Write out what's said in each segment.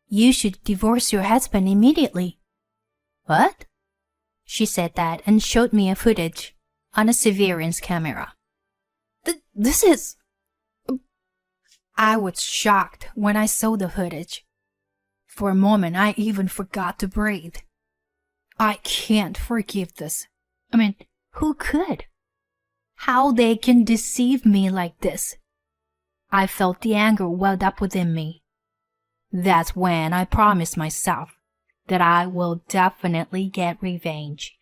You should divorce your husband immediately." "What?" She said that and showed me a footage on a surveillance camera. This is... I was shocked when I saw the footage. For a moment, I even forgot to breathe. I can't forgive this. I mean, who could? How they can deceive me like this? I felt the anger welled up within me. That's when I promised myself that I will definitely get revenge.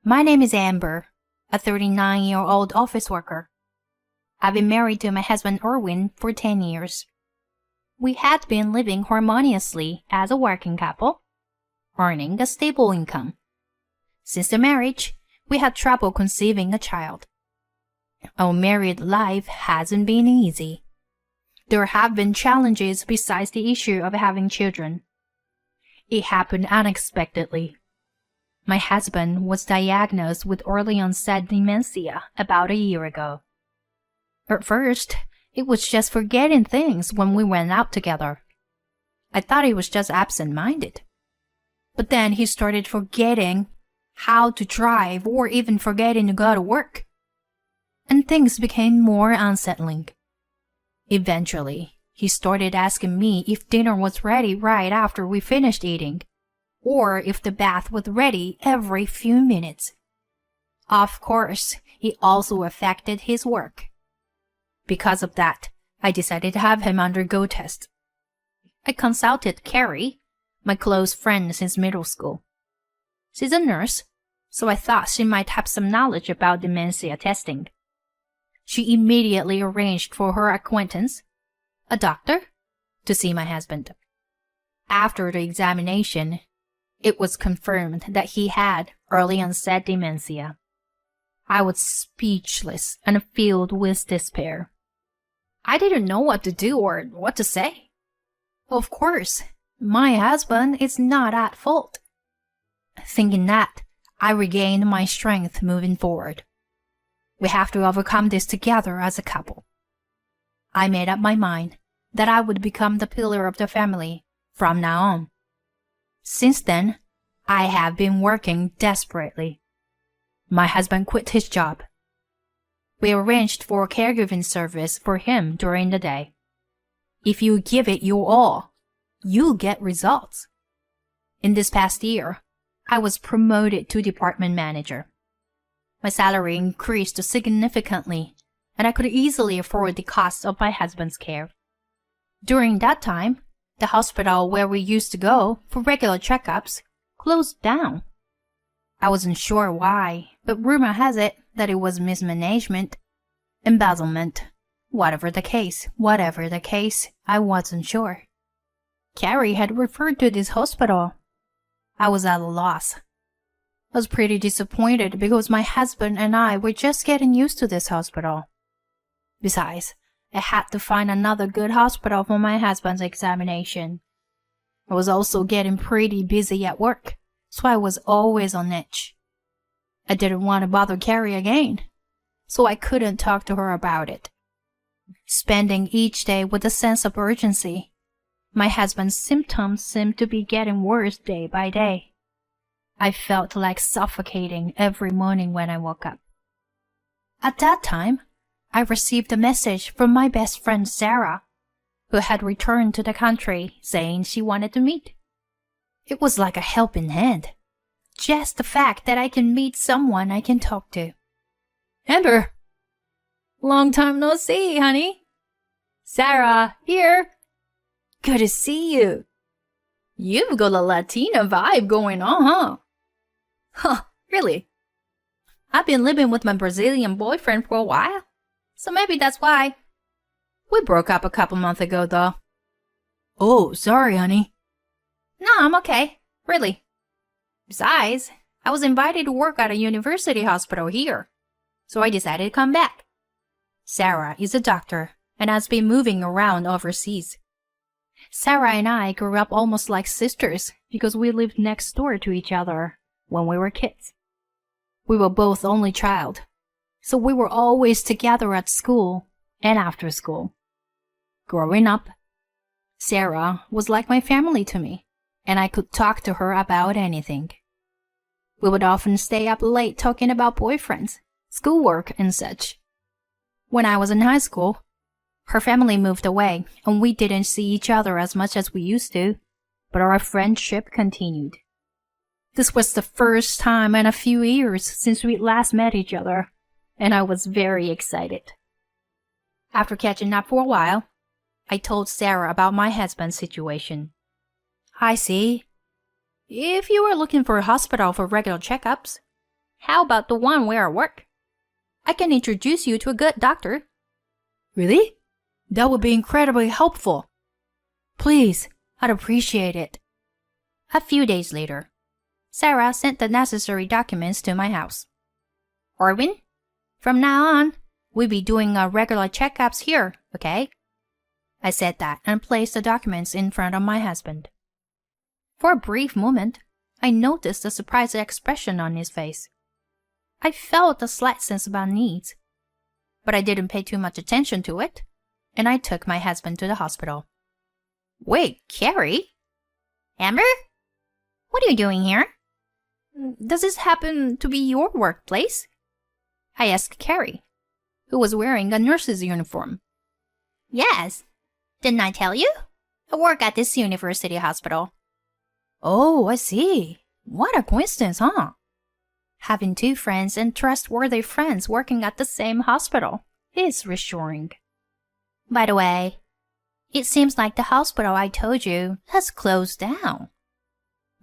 My name is Amber, a 39-year-old office worker. I've been married to my husband Erwin for 10 years. We had been living harmoniously as a working couple, earning a stable income. Since the marriage, we had trouble conceiving a child. Our married life hasn't been easy. There have been challenges besides the issue of having children. It happened unexpectedly. My husband was diagnosed with early-onset dementia about a year ago. At first, it was just forgetting things when we went out together. I thought he was just absent-minded. But then he started forgetting how to drive or even forgetting to go to work. And things became more unsettling. Eventually, he started asking me if dinner was ready right after we finished eating, or if the bath was ready every few minutes. Of course, it also affected his work. Because of that, I decided to have him undergo tests. I consulted Carrie, my close friend since middle school. She's a nurse, so I thought she might have some knowledge about dementia testing. She immediately arranged for her acquaintance, a doctor, to see my husband. After the examination, it was confirmed that he had early-onset dementia. I was speechless and filled with despair. I didn't know what to do or what to say. Of course, my husband is not at fault. Thinking that, I regained my strength moving forward. We have to overcome this together as a couple. I made up my mind that I would become the pillar of the family from now on. Since then, I have been working desperately. My husband quit his job. We arranged for a caregiving service for him during the day. If you give it your all, you'll get results. In this past year, I was promoted to department manager. My salary increased significantly, and I could easily afford the cost of my husband's care. During that time, the hospital where we used to go for regular checkups closed down. I wasn't sure why, but rumor has it that it was mismanagement, embezzlement. Whatever the case, I wasn't sure. Carrie had referred to this hospital. I was at a loss. I was pretty disappointed because my husband and I were just getting used to this hospital. Besides, I had to find another good hospital for my husband's examination. I was also getting pretty busy at work, so I was always on edge. I didn't want to bother Carrie again, so I couldn't talk to her about it. Spending each day with a sense of urgency, my husband's symptoms seemed to be getting worse day by day. I felt like suffocating every morning when I woke up. At that time, I received a message from my best friend Sarah, who had returned to the country saying she wanted to meet. It was like a helping hand. Just the fact that I can meet someone I can talk to. Amber! Long time no see, honey. Sarah, here. Good to see you. You've got a Latina vibe going on, huh? Huh, really? I've been living with my Brazilian boyfriend for a while, so maybe that's why. We broke up a couple months ago, though. Oh, sorry, honey. No, I'm okay, really. Besides, I was invited to work at a university hospital here, so I decided to come back. Sarah is a doctor and has been moving around overseas. Sarah and I grew up almost like sisters because we lived next door to each other when we were kids. We were both only child, so we were always together at school and after school. Growing up, Sarah was like my family to me, and I could talk to her about anything. We would often stay up late talking about boyfriends, schoolwork, and such. When I was in high school, her family moved away, and we didn't see each other as much as we used to, but our friendship continued. This was the first time in a few years since we last met each other, and I was very excited. After catching up for a while, I told Sarah about my husband's situation. I see. If you were looking for a hospital for regular checkups, how about the one where I work? I can introduce you to a good doctor. Really? That would be incredibly helpful. Please, I'd appreciate it. A few days later, Sarah sent the necessary documents to my house. Orwin, from now on, we'll be doing regular checkups here, okay? I said that and placed the documents in front of my husband. For a brief moment, I noticed the surprised expression on his face. I felt a slight sense of unease, but I didn't pay too much attention to it, and I took my husband to the hospital. Wait, Carrie? Amber? What are you doing here? Does this happen to be your workplace? I asked Carrie, who was wearing a nurse's uniform. Yes. Didn't I tell you? I work at this university hospital. Oh, I see. What a coincidence, huh? Having two friends and trustworthy friends working at the same hospital is reassuring. By the way, it seems like the hospital I told you has closed down.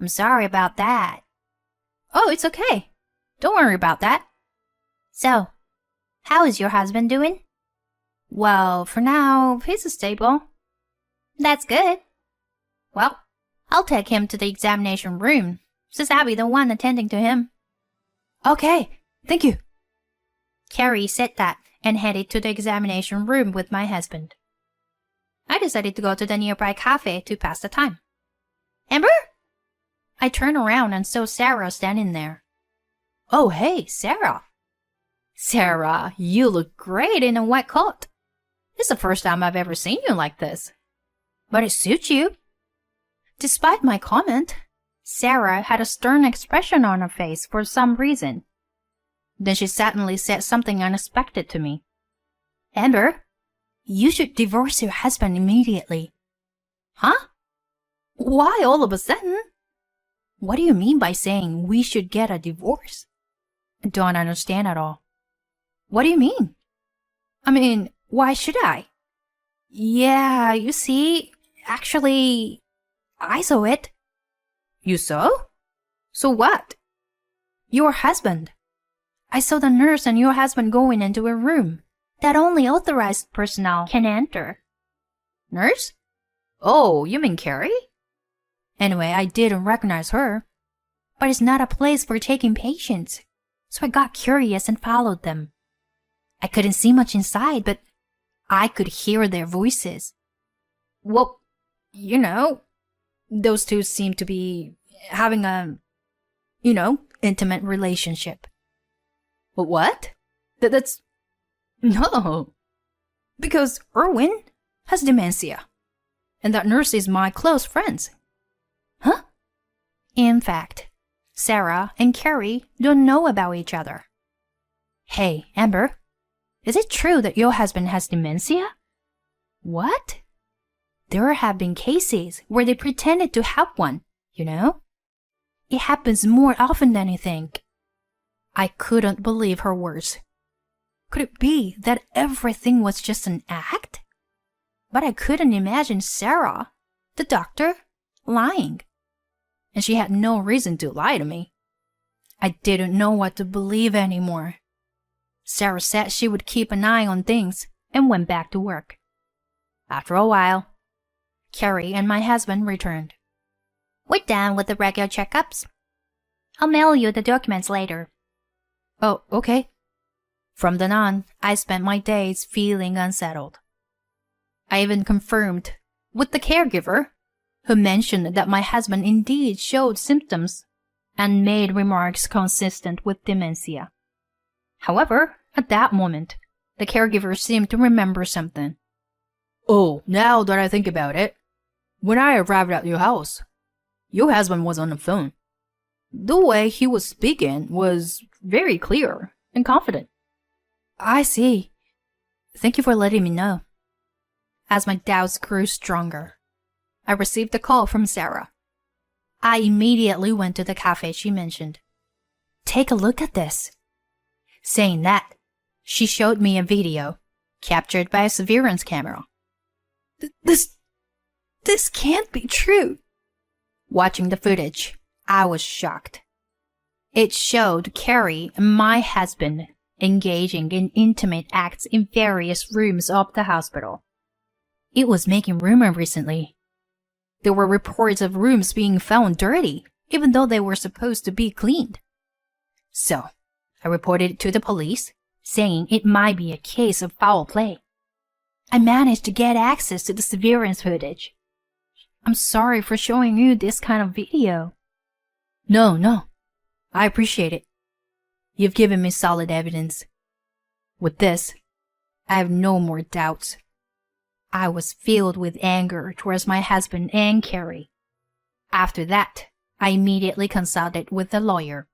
I'm sorry about that. Oh, it's okay. Don't worry about that. So, how is your husband doing? Well, for now, he's stable. That's good. Well, I'll take him to the examination room, since I'll be the one attending to him. Okay, thank you. Carrie said that and headed to the examination room with my husband. I decided to go to the nearby cafe to pass the time. Amber? I turned around and saw Sarah standing there. Oh, hey, Sarah. Sarah, you look great in a white coat. It's the first time I've ever seen you like this. But it suits you. Despite my comment, Sarah had a stern expression on her face for some reason. Then she suddenly said something unexpected to me. Amber, you should divorce your husband immediately. Huh? Why all of a sudden? What do you mean by saying we should get a divorce? I don't understand at all. What do you mean? I mean, why should I? Yeah, you see, actually, I saw it. You saw? So what? Your husband. I saw the nurse and your husband going into a room that only authorized personnel can enter. Nurse? Oh, you mean Carrie? Anyway, I didn't recognize her. But it's not a place for taking patients, so I got curious and followed them. I couldn't see much inside, but I could hear their voices. Well, you know, those two seem to be having a, intimate relationship. But what? That's... No. Because Erwin has dementia. And that nurse is my close friend. Huh? In fact, Sarah and Carrie don't know about each other. Hey, Amber, is it true that your husband has dementia? What? There have been cases where they pretended to have one, you know? It happens more often than you think. I couldn't believe her words. Could it be that everything was just an act? But I couldn't imagine Sarah, the doctor, lying. And she had no reason to lie to me. I didn't know what to believe anymore. Sarah said she would keep an eye on things and went back to work. After a while, Carrie and my husband returned. We're done with the regular checkups. I'll mail you the documents later. Oh, okay. From then on, I spent my days feeling unsettled. I even confirmed with the caregiver, who mentioned that my husband indeed showed symptoms and made remarks consistent with dementia. However, at that moment, the caregiver seemed to remember something. Oh, now that I think about it, When I arrived at your house, your husband was on the phone. The way he was speaking was very clear and confident. I see. Thank you for letting me know. As my doubts grew stronger, I received a call from Sarah. I immediately went to the cafe she mentioned. Take a look at this. Saying that, she showed me a video captured by a surveillance camera. This can't be true. Watching the footage, I was shocked. It showed Carrie and my husband engaging in intimate acts in various rooms of the hospital. It was making rumor recently. There were reports of rooms being found dirty, even though they were supposed to be cleaned. So, I reported it to the police, saying it might be a case of foul play. I managed to get access to the surveillance footage. I'm sorry for showing you this kind of video. No. I appreciate it. You've given me solid evidence. With this, I have no more doubts. I was filled with anger towards my husband and Carrie. After that, I immediately consulted with a lawyer.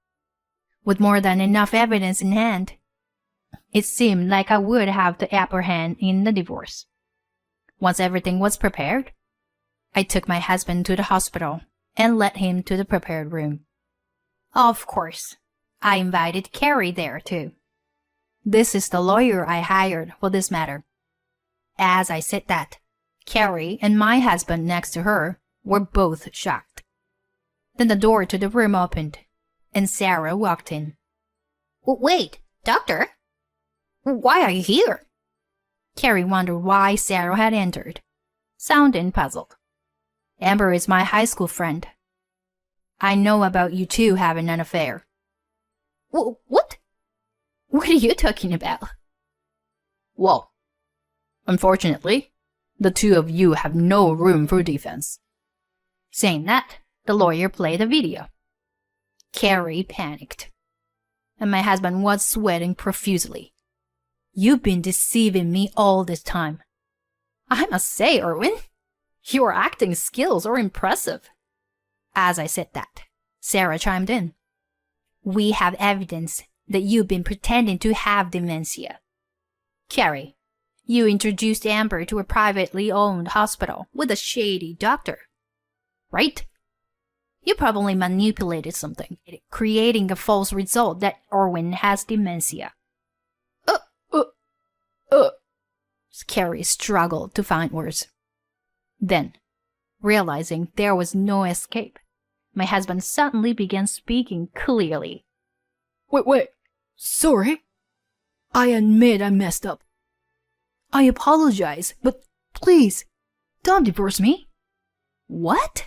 With more than enough evidence in hand, it seemed like I would have the upper hand in the divorce. Once everything was prepared, I took my husband to the hospital and led him to the prepared room. Of course, I invited Carrie there too. This is the lawyer I hired for this matter. As I said that, Carrie and my husband next to her were both shocked. Then the door to the room opened, and Sarah walked in. Wait, doctor? Why are you here? Carrie wondered why Sarah had entered, sounding puzzled. Amber is my high school friend. I know about you two having an affair. What? What are you talking about? Well, unfortunately, the two of you have no room for defense. Saying that, the lawyer played the video. Carrie panicked, and my husband was sweating profusely. You've been deceiving me all this time. I must say, Erwin, your acting skills are impressive. As I said that, Sarah chimed in. We have evidence that you've been pretending to have dementia. Carrie, you introduced Amber to a privately owned hospital with a shady doctor, right? You probably manipulated something, creating a false result that Erwin has dementia. Carrie struggled to find words. Then, realizing there was no escape, my husband suddenly began speaking clearly. Wait. Sorry. I admit I messed up. I apologize, but please, don't divorce me. What?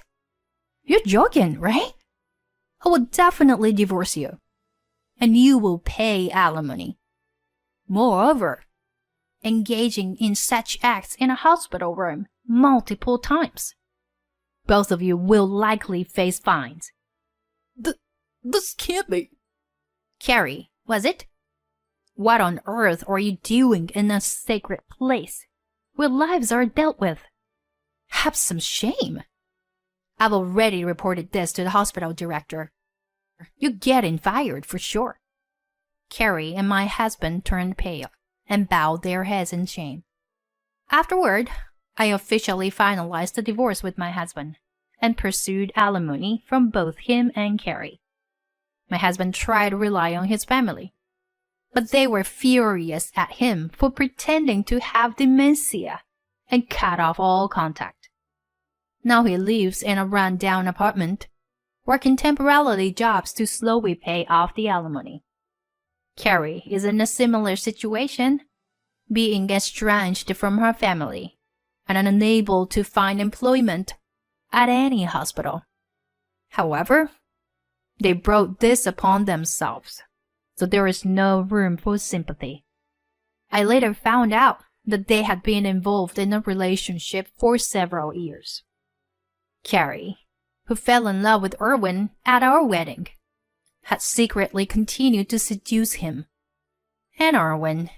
You're joking, right? I will definitely divorce you. And you will pay alimony. Moreover, engaging in such acts in a hospital room multiple times. Both of you will likely face fines. This can't be. Carrie, was it? What on earth are you doing in a sacred place where lives are dealt with? Have some shame. I've already reported this to the hospital director. You're getting fired for sure. Carrie and my husband turned pale and bowed their heads in shame. Afterward, I officially finalized the divorce with my husband and pursued alimony from both him and Carrie. My husband tried to rely on his family, but they were furious at him for pretending to have dementia and cut off all contact. Now he lives in a run-down apartment, working temporarily jobs to slowly pay off the alimony. Carrie is in a similar situation, being estranged from her family and unable to find employment at any hospital. However, they brought this upon themselves, so there is no room for sympathy. I later found out that they had been involved in a relationship for several years. Carrie, who fell in love with Erwin at our wedding, had secretly continued to seduce him, and Erwin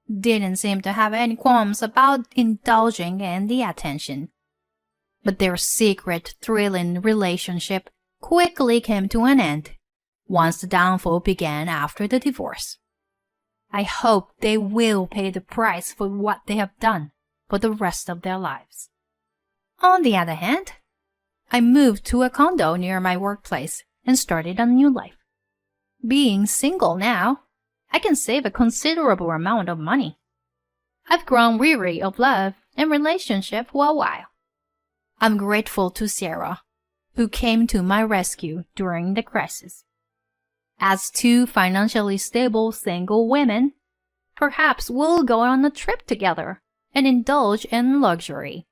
didn't seem to have any qualms about indulging in the attention. But their secret, thrilling relationship quickly came to an end once the downfall began after the divorce. I hope they will pay the price for what they have done for the rest of their lives. On the other hand, I moved to a condo near my workplace and started a new life. Being single now, I can save a considerable amount of money. I've grown weary of love and relationship for a while. I'm grateful to Sarah, who came to my rescue during the crisis. As two financially stable single women, perhaps we'll go on a trip together and indulge in luxury.